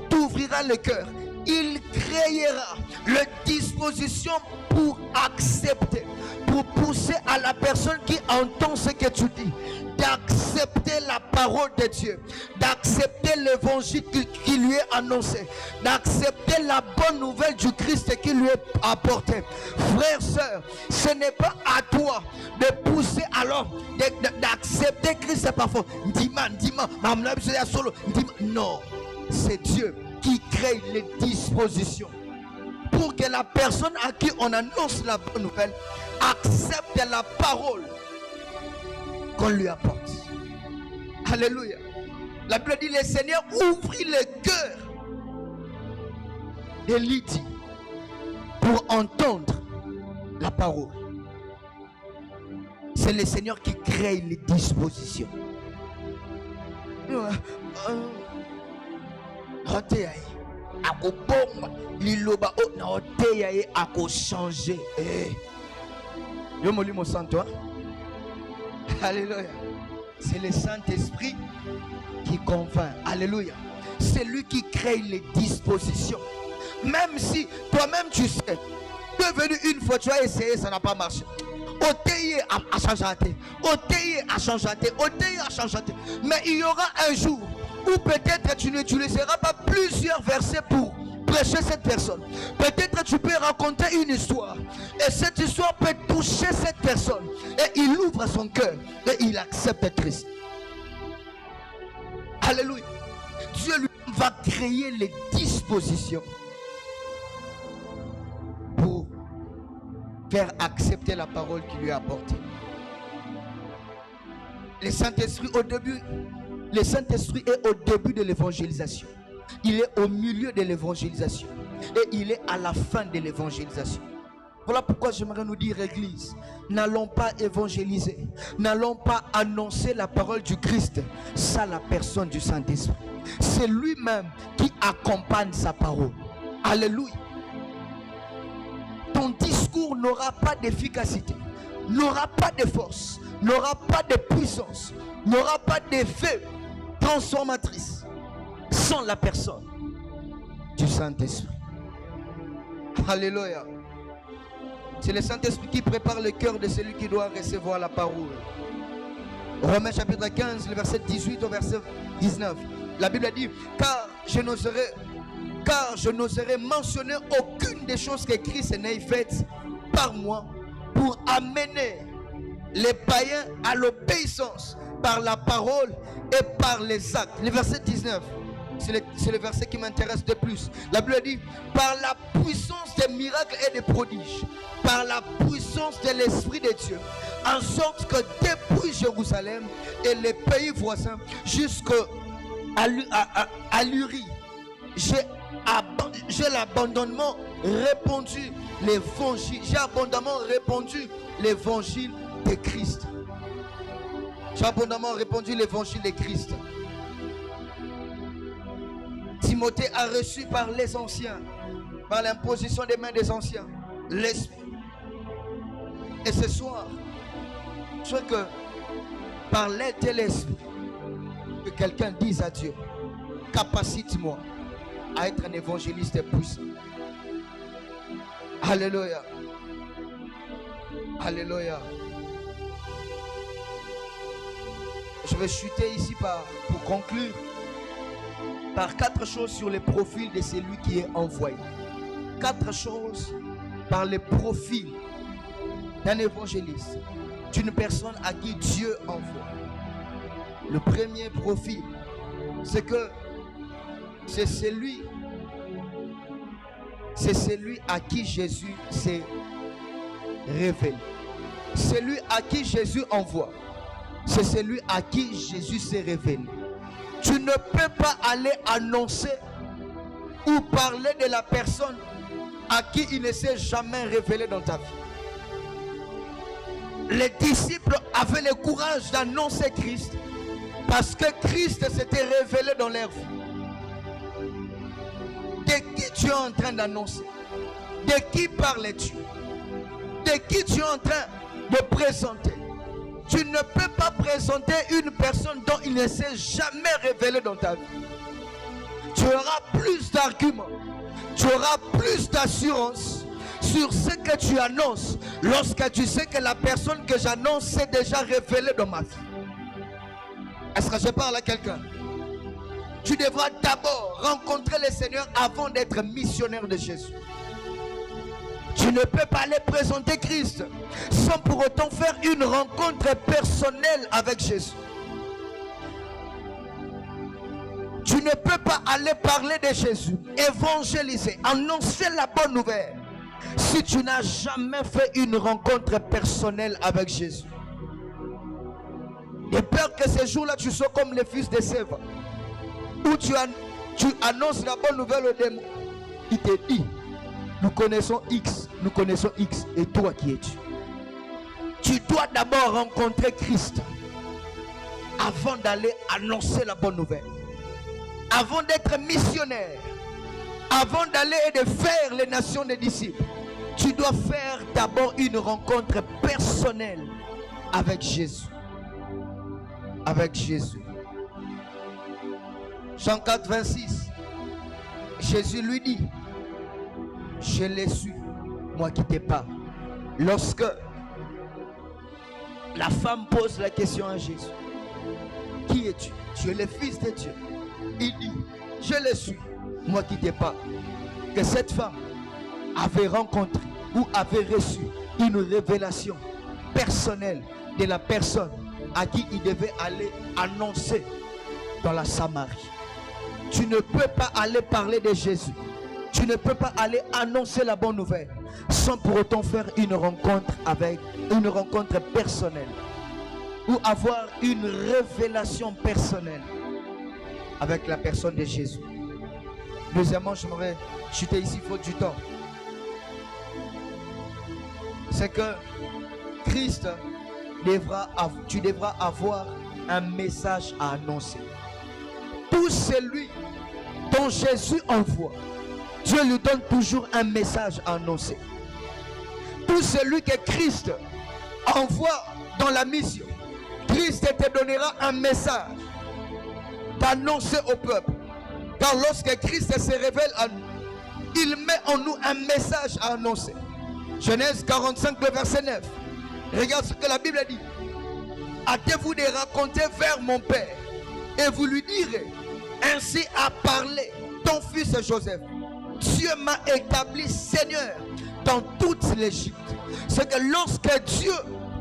t'ouvrira le cœur il créera les dispositions pour accepter, pour pousser à la personne qui entend ce que tu dis, d'accepter la parole de Dieu, d'accepter l'évangile qui lui est annoncé, d'accepter la bonne nouvelle du Christ qui lui est apportée. Frères, sœurs, ce n'est pas à toi de pousser alors d'accepter Christ parfois. Non, c'est Dieu qui crée les dispositions pour que la personne à qui on annonce la bonne nouvelle accepte la parole qu'on lui apporte. Alléluia. La Bible dit, le Seigneur ouvrit le cœur de Lydie pour entendre la parole. C'est le Seigneur qui crée les dispositions. Alléluia. C'est le Saint-Esprit qui convainc. Alléluia. C'est lui qui crée les dispositions. Même si toi-même tu sais, tu es venu une fois, tu as essayé, ça n'a pas marché. Oteille a changé, Oteille a changé, Oteille a changé. Mais il y aura un jour où peut-être tu n'utiliseras pas plusieurs versets pour prêcher cette personne. Peut-être tu peux raconter une histoire et cette histoire peut toucher cette personne et il ouvre son cœur et il accepte Christ. Alléluia. Dieu lui va créer les dispositions pour faire accepter la parole qu'il lui a apportée. Le Saint-Esprit le Saint-Esprit est au début de l'évangélisation. Il est au milieu de l'évangélisation. Et il est à la fin de l'évangélisation. Voilà pourquoi j'aimerais nous dire, Église, n'allons pas évangéliser, n'allons pas annoncer la parole du Christ sans la personne du Saint-Esprit. C'est lui-même qui accompagne sa parole. Alléluia. Ton discours n'aura pas d'efficacité, n'aura pas de force, n'aura pas de puissance, n'aura pas d'effet transformatrice sans la personne du Saint-Esprit. Alléluia. C'est le Saint-Esprit qui prépare le cœur de celui qui doit recevoir la parole. Romains chapitre 15, le verset 18 au verset 19. La Bible dit, car je n'oserais mentionner aucune des choses que Christ n'ait faites par moi pour amener les païens à l'obéissance par la parole et par les actes. Le verset 19, c'est le verset qui m'intéresse de plus. La Bible dit, par la puissance des miracles et des prodiges, par la puissance de l'Esprit de Dieu, en sorte que depuis Jérusalem et les pays voisins jusqu'à l'Uri, j'ai abondamment répandu l'évangile. J'ai abondamment répandu l'évangile de Christ. J'ai abondamment répandu l'évangile de Christ. Timothée a reçu par les anciens, par l'imposition des mains des anciens, l'Esprit. Et ce soir, je veux que par l'aide de l'Esprit, que quelqu'un dise à Dieu, capacite-moi à être un évangéliste puissant. Alléluia. Alléluia. Je vais chuter ici pour conclure par 4 choses sur le profil de celui qui est envoyé. 4 choses par le profil d'un évangéliste, d'une personne à qui Dieu envoie. Le premier profil, c'est que c'est celui à qui Jésus s'est révélé. Celui à qui Jésus envoie, c'est celui à qui Jésus s'est révélé. Tu ne peux pas aller annoncer ou parler de la personne à qui il ne s'est jamais révélé dans ta vie. Les disciples avaient le courage d'annoncer Christ parce que Christ s'était révélé dans leur vie. De qui tu es en train d'annoncer? De qui parles-tu? De qui tu es en train de présenter? Tu ne peux pas présenter une personne dont il ne s'est jamais révélé dans ta vie. Tu auras plus d'arguments, Tu auras plus d'assurance sur ce que tu annonces lorsque tu sais que la personne que j'annonce s'est déjà révélée dans ma vie. Est-ce que je parle à quelqu'un? Tu devras d'abord rencontrer le Seigneur avant d'être missionnaire de Jésus. Tu ne peux pas aller présenter Christ sans pour autant faire une rencontre personnelle avec Jésus. Tu ne peux pas aller parler de Jésus, évangéliser, annoncer la bonne nouvelle si tu n'as jamais fait une rencontre personnelle avec Jésus. J'ai peur que ces jours-là tu sois comme les fils de Séva, où tu annonces la bonne nouvelle au démon. Il te dit, nous connaissons X, et toi qui es-tu? Tu dois d'abord rencontrer Christ avant d'aller annoncer la bonne nouvelle, avant d'être missionnaire, avant d'aller et de faire les nations des disciples. Tu dois faire d'abord une rencontre personnelle avec Jésus. Avec Jésus. Jean 4, 26. Jésus lui dit, je l'ai su, moi qui t'ai parlé. Lorsque la femme pose la question à Jésus, qui es-tu? Tu es le Fils de Dieu. Il dit, je l'ai su, moi qui t'ai parlé, que cette femme avait rencontré ou avait reçu une révélation personnelle de la personne à qui il devait aller annoncer dans la Samarie. Tu ne peux pas aller parler de Jésus. Tu ne peux pas aller annoncer la bonne nouvelle sans pour autant faire une rencontre personnelle ou avoir une révélation personnelle avec la personne de Jésus. Deuxièmement, j'aimerais chuter ici faute du temps. C'est que Christ tu devras avoir un message à annoncer. Tout celui dont Jésus envoie, Dieu lui donne toujours un message à annoncer. Tout celui que Christ envoie dans la mission, Christ te donnera un message d'annoncer au peuple. Car lorsque Christ se révèle à nous, il met en nous un message à annoncer. Genèse 45, le verset 9. Regarde ce que la Bible dit. Hâtez-vous de raconter vers mon Père, et vous lui direz, ainsi a parlé ton fils Joseph. Dieu m'a établi Seigneur dans toute l'Égypte. C'est que lorsque Dieu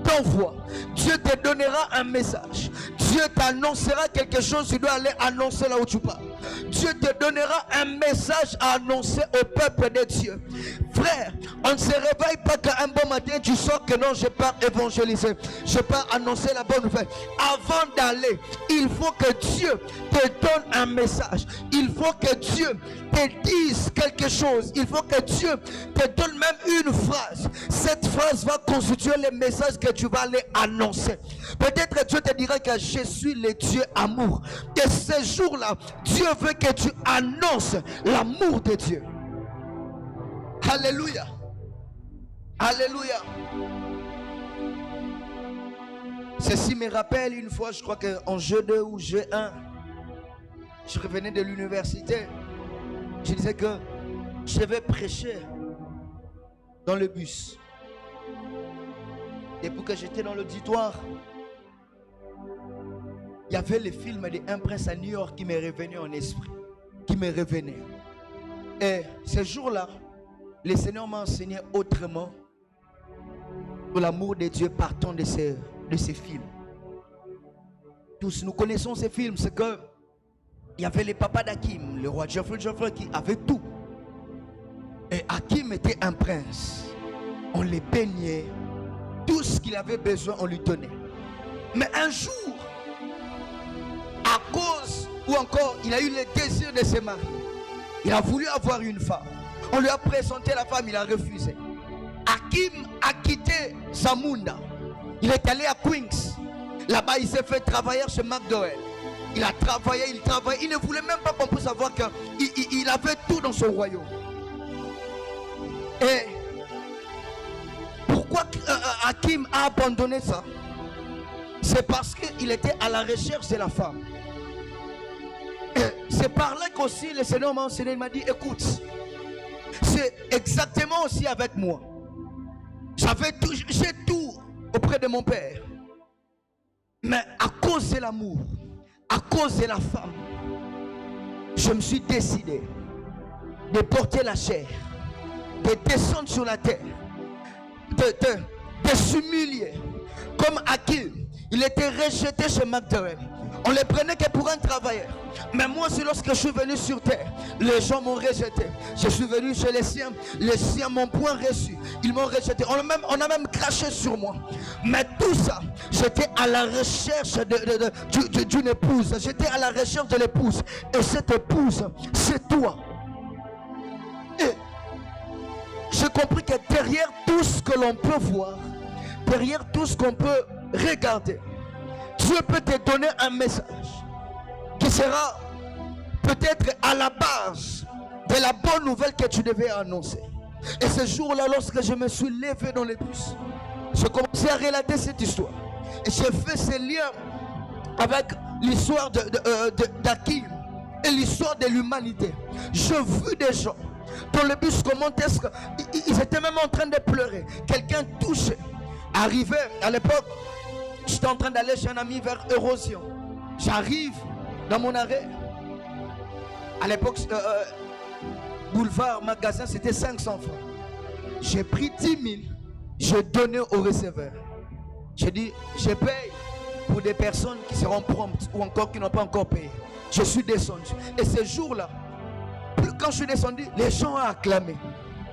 t'envoie, Dieu te donnera un message. Dieu t'annoncera quelque chose, tu dois aller annoncer là où tu pars. Dieu te donnera un message à annoncer au peuple de Dieu. Frère, on ne se réveille pas qu'un bon matin tu sors que non, je pars évangéliser, je pars annoncer la bonne nouvelle. Avant d'aller, il faut que Dieu te donne un message. Il faut que Dieu te dise quelque chose. Il faut que Dieu te donne même une phrase. Cette phrase va constituer le message que tu vas aller annoncer. Peut-être Dieu te dira que je suis le Dieu amour. Et ce jour-là, Dieu veut que tu annonces l'amour de Dieu. Alléluia. Alléluia. Ceci me rappelle une fois, je crois qu'en G2 ou G1, je revenais de l'université. Je disais que je devais prêcher dans le bus. Et pour que j'étais dans l'auditoire, il y avait le film de Un prince à New York qui m'est revenu en esprit. Qui me revenait. Et ce jour-là, le Seigneur m'a enseigné autrement pour l'amour de Dieu partant de ces films. Tous nous connaissons ces films, c'est que il y avait les papas d'Hakim, le roi Geoffrey qui avait tout. Et Hakim était un prince. On les baignait. Tout ce qu'il avait besoin, on lui donnait. Mais un jour, à cause, ou encore, il a eu le désir de se marier. Il a voulu avoir une femme. On lui a présenté la femme, il a refusé. Hakim a quitté Zamunda. Il est allé à Queens. Là-bas, il s'est fait travailler chez McDowell. Il a travaillé, il travaillait. Il ne voulait même pas qu'on puisse savoir qu'il avait tout dans son royaume. Et pourquoi Hakim a abandonné ça? C'est parce qu'il était à la recherche de la femme. C'est par là qu'aussi le Seigneur m'a enseigné. Il m'a dit, écoute, C'est exactement aussi avec moi. J'ai tout auprès de mon Père. Mais à cause de l'amour, à cause de la femme, je me suis décidé de porter la chair, de descendre sur la terre, de s'humilier. Comme Achille, il était rejeté chez McDonald's. On ne le prenait que pour un travailleur. Mais moi, c'est lorsque je suis venu sur terre, les gens m'ont rejeté. Je suis venu chez les siens m'ont point reçu. Ils m'ont rejeté. On a même craché sur moi. Mais tout ça, j'étais à la recherche d'une épouse. J'étais à la recherche de l'épouse. Et cette épouse, c'est toi. Et j'ai compris que derrière tout ce que l'on peut voir, derrière tout ce qu'on peut regarder, Dieu peut te donner un message qui sera peut-être à la base de la bonne nouvelle que tu devais annoncer. Et ce jour-là, lorsque je me suis levé dans le bus, j'ai commencé à relater cette histoire. Et j'ai fait ce lien avec l'histoire d'Achille et l'histoire de l'humanité. J'ai vu des gens dans le bus, comment est-ce qu'ils étaient même en train de pleurer. Quelqu'un touché. Arrivé à l'époque, j'étais en train d'aller chez un ami vers Érosion. J'arrive dans mon arrêt. À l'époque, boulevard, magasin, c'était 500 francs. J'ai pris 10 000. J'ai donné au receveur. J'ai dit, je paye pour des personnes qui seront promptes ou encore qui n'ont pas encore payé. Je suis descendu. Et ce jour-là, quand je suis descendu, les gens ont acclamé.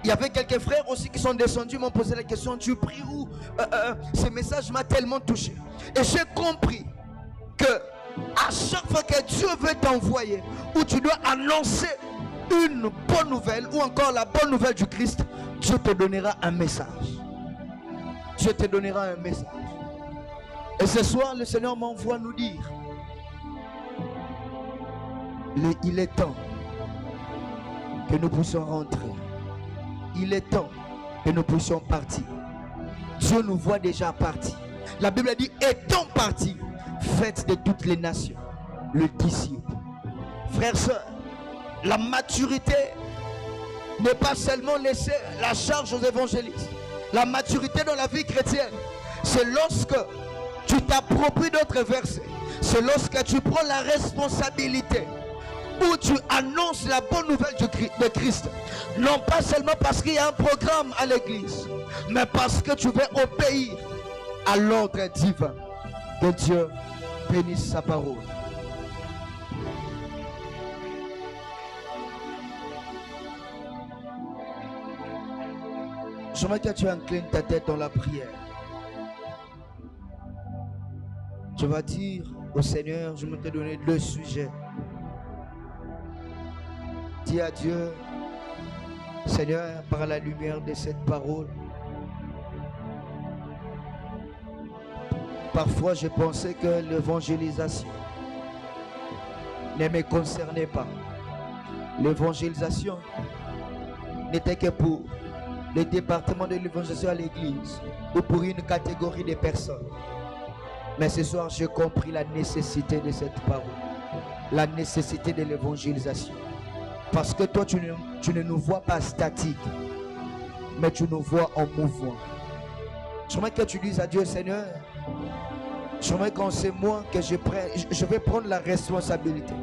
Il y avait quelques frères aussi qui sont descendus, m'ont posé la question, tu pries où? Ce message m'a tellement touché. Et j'ai compris que à chaque fois que Dieu veut t'envoyer, où tu dois annoncer une bonne nouvelle, ou encore la bonne nouvelle du Christ, Dieu te donnera un message. Dieu te donnera un message. Et ce soir, le Seigneur m'envoie nous dire, il est temps que nous puissions rentrer. Il est temps que nous puissions partir. Dieu nous voit déjà partir. La Bible dit, étant partis, faites de toutes les nations le disciple. Frères, sœurs, la maturité n'est pas seulement laisser la charge aux évangélistes. La maturité dans la vie chrétienne, c'est lorsque tu t'appropries d'autres versets. C'est lorsque tu prends la responsabilité, où tu annonces la bonne nouvelle de Christ. Non pas seulement parce qu'il y a un programme à l'église, mais parce que tu veux obéir à l'ordre divin. Que Dieu bénisse sa parole. J'aimerais que tu inclines ta tête dans la prière. Tu vas dire au Seigneur, je vais te donner 2 sujets. Dis à Dieu, Seigneur, par la lumière de cette parole, parfois je pensais que l'évangélisation ne me concernait pas. L'évangélisation n'était que pour le département de l'évangélisation à l'église ou pour une catégorie de personnes. Mais ce soir, j'ai compris la nécessité de cette parole, la nécessité de l'évangélisation. Parce que toi, tu ne nous vois pas statiques, mais tu nous vois en mouvement. J'aimerais que tu dises à Dieu, Seigneur, j'aimerais qu'en ce mois que je vais prendre la responsabilité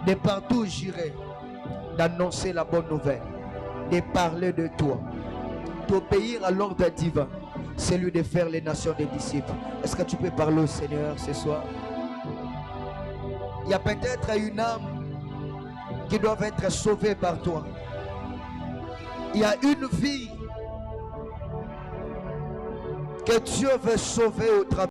de partout où j'irai, d'annoncer la bonne nouvelle, de parler de toi, d'obéir à l'ordre divin, celui de faire les nations des disciples. Est-ce que tu peux parler au Seigneur ce soir? Il y a peut-être une âme qui doivent être sauvées par toi. Il y a une vie que Dieu veut sauver au travers.